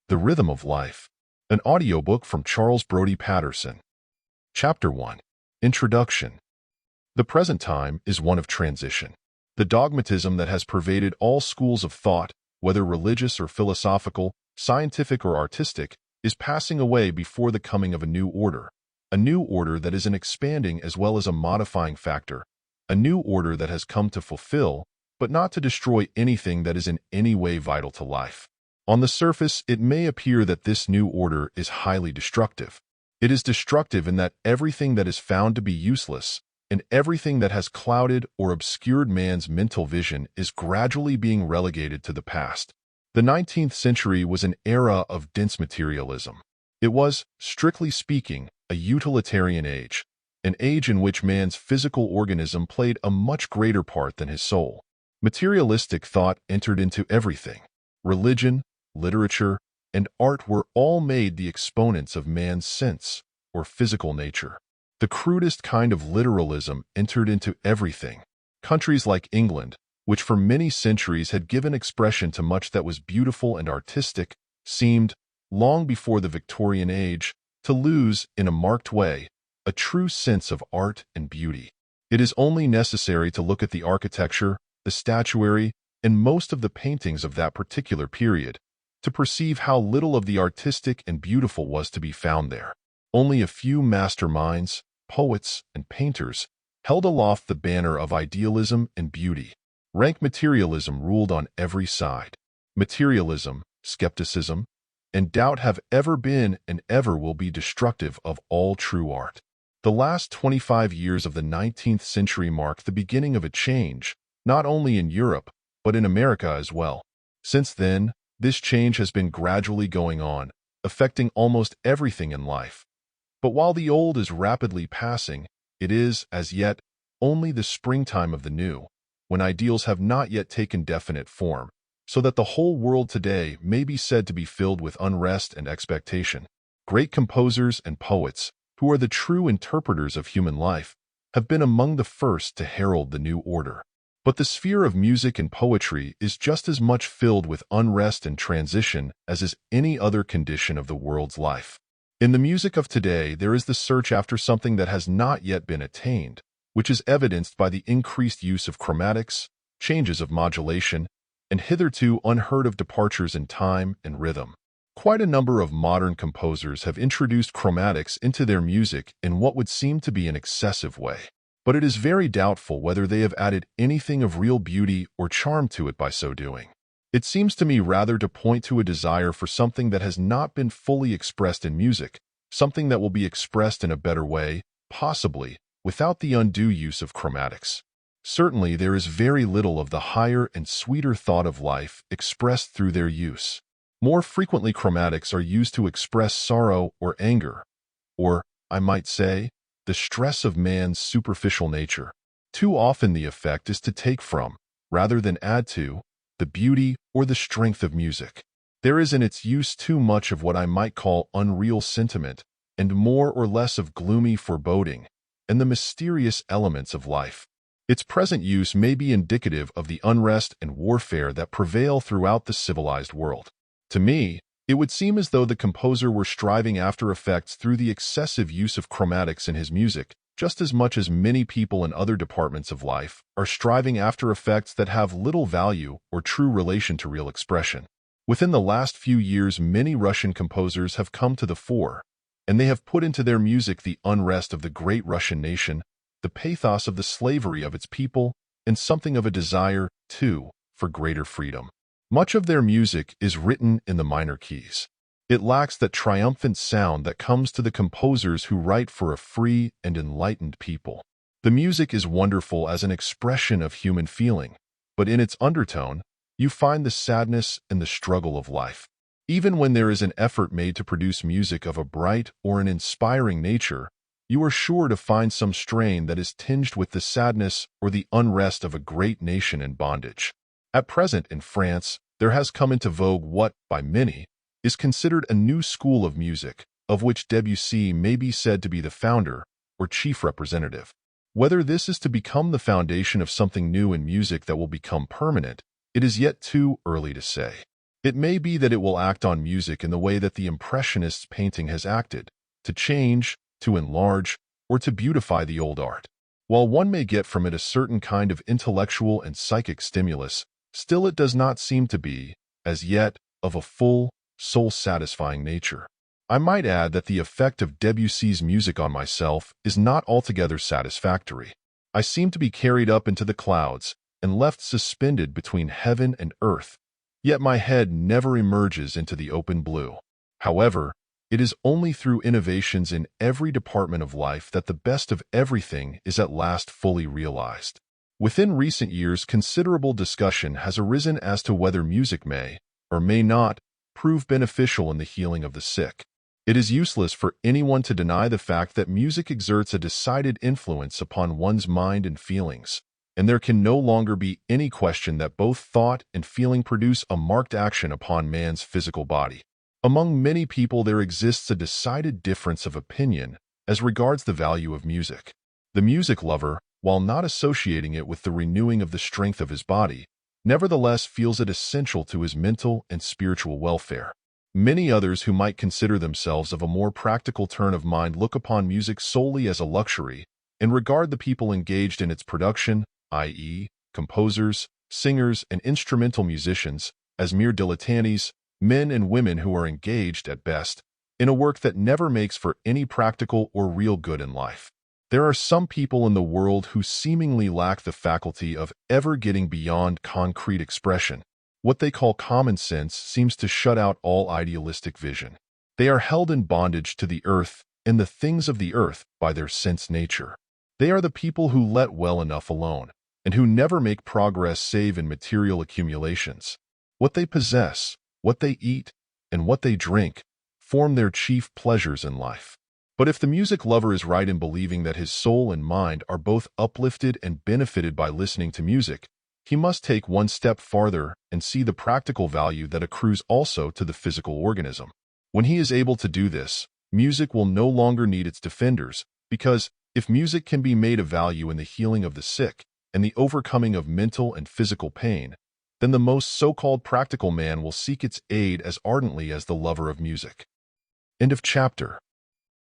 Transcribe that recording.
The Rhythm of Life, an audiobook from Brodie Patterson. Chapter 1. Introduction. The present time is one of transition. The dogmatism that has pervaded all schools of thought, whether religious or philosophical, scientific or artistic, is passing away before the coming of a new order that is an expanding as well as a modifying factor, a new order that has come to fulfill, but not to destroy anything that is in any way vital to life. On the surface, it may appear that this new order is highly destructive. It is destructive in that everything that is found to be useless and everything that has clouded or obscured man's mental vision is gradually being relegated to the past. The 19th century was an era of dense materialism. It was, strictly speaking, a utilitarian age, an age in which man's physical organism played a much greater part than his soul. Materialistic thought entered into everything. Religion, literature, and art were all made the exponents of man's sense or physical nature. The crudest kind of literalism entered into everything. Countries like England, which for many centuries had given expression to much that was beautiful and artistic, seemed, long before the Victorian age, to lose, in a marked way, a true sense of art and beauty. It is only necessary to look at the architecture, the statuary, and most of the paintings of that particular period, to perceive how little of the artistic and beautiful was to be found there. Only a few master minds, poets, and painters held aloft the banner of idealism and beauty. Rank materialism ruled on every side. Materialism, skepticism, and doubt have ever been and ever will be destructive of all true art. The last 25 years of the 19th century mark the beginning of a change, not only in Europe, but in America as well. Since then, this change has been gradually going on, affecting almost everything in life. But while the old is rapidly passing, it is, as yet, only the springtime of the new, when ideals have not yet taken definite form, so that the whole world today may be said to be filled with unrest and expectation. Great composers and poets, who are the true interpreters of human life, have been among the first to herald the new order. But the sphere of music and poetry is just as much filled with unrest and transition as is any other condition of the world's life. In the music of today, there is the search after something that has not yet been attained, which is evidenced by the increased use of chromatics, changes of modulation, and hitherto unheard of departures in time and rhythm. Quite a number of modern composers have introduced chromatics into their music in what would seem to be an excessive way. But it is very doubtful whether they have added anything of real beauty or charm to it by so doing. It seems to me rather to point to a desire for something that has not been fully expressed in music, something that will be expressed in a better way, possibly, without the undue use of chromatics. Certainly, there is very little of the higher and sweeter thought of life expressed through their use. More frequently, chromatics are used to express sorrow or anger, or, I might say, the stress of man's superficial nature. Too often the effect is to take from, rather than add to, the beauty or the strength of music. There is in its use too much of what I might call unreal sentiment, and more or less of gloomy foreboding, and the mysterious elements of life. Its present use may be indicative of the unrest and warfare that prevail throughout the civilized world. To me, it would seem as though the composer were striving after effects through the excessive use of chromatics in his music, just as much as many people in other departments of life are striving after effects that have little value or true relation to real expression. Within the last few years, many Russian composers have come to the fore, and they have put into their music the unrest of the great Russian nation, the pathos of the slavery of its people, and something of a desire, too, for greater freedom. Much of their music is written in the minor keys. It lacks that triumphant sound that comes to the composers who write for a free and enlightened people. The music is wonderful as an expression of human feeling, but in its undertone, you find the sadness and the struggle of life. Even when there is an effort made to produce music of a bright or an inspiring nature, you are sure to find some strain that is tinged with the sadness or the unrest of a great nation in bondage. At present in France, there has come into vogue what, by many, is considered a new school of music, of which Debussy may be said to be the founder or chief representative. Whether this is to become the foundation of something new in music that will become permanent, it is yet too early to say. It may be that it will act on music in the way that the Impressionist's painting has acted, to change, to enlarge, or to beautify the old art. While one may get from it a certain kind of intellectual and psychic stimulus, still it does not seem to be, as yet, of a full, soul-satisfying nature. I might add that the effect of Debussy's music on myself is not altogether satisfactory. I seem to be carried up into the clouds and left suspended between heaven and earth, yet my head never emerges into the open blue. However, it is only through innovations in every department of life that the best of everything is at last fully realized. Within recent years, considerable discussion has arisen as to whether music may, or may not, prove beneficial in the healing of the sick. It is useless for anyone to deny the fact that music exerts a decided influence upon one's mind and feelings, and there can no longer be any question that both thought and feeling produce a marked action upon man's physical body. Among many people there exists a decided difference of opinion as regards the value of music. The music lover, while not associating it with the renewing of the strength of his body, nevertheless feels it essential to his mental and spiritual welfare. Many others who might consider themselves of a more practical turn of mind look upon music solely as a luxury and regard the people engaged in its production, i.e., composers, singers, and instrumental musicians, as mere dilettantes, men and women who are engaged, at best, in a work that never makes for any practical or real good in life. There are some people in the world who seemingly lack the faculty of ever getting beyond concrete expression. What they call common sense seems to shut out all idealistic vision. They are held in bondage to the earth and the things of the earth by their sense nature. They are the people who let well enough alone, and who never make progress save in material accumulations. What they possess, what they eat, and what they drink form their chief pleasures in life. But if the music lover is right in believing that his soul and mind are both uplifted and benefited by listening to music, he must take one step farther and see the practical value that accrues also to the physical organism. When he is able to do this, music will no longer need its defenders, because if music can be made of value in the healing of the sick and the overcoming of mental and physical pain, then the most so-called practical man will seek its aid as ardently as the lover of music. End of chapter.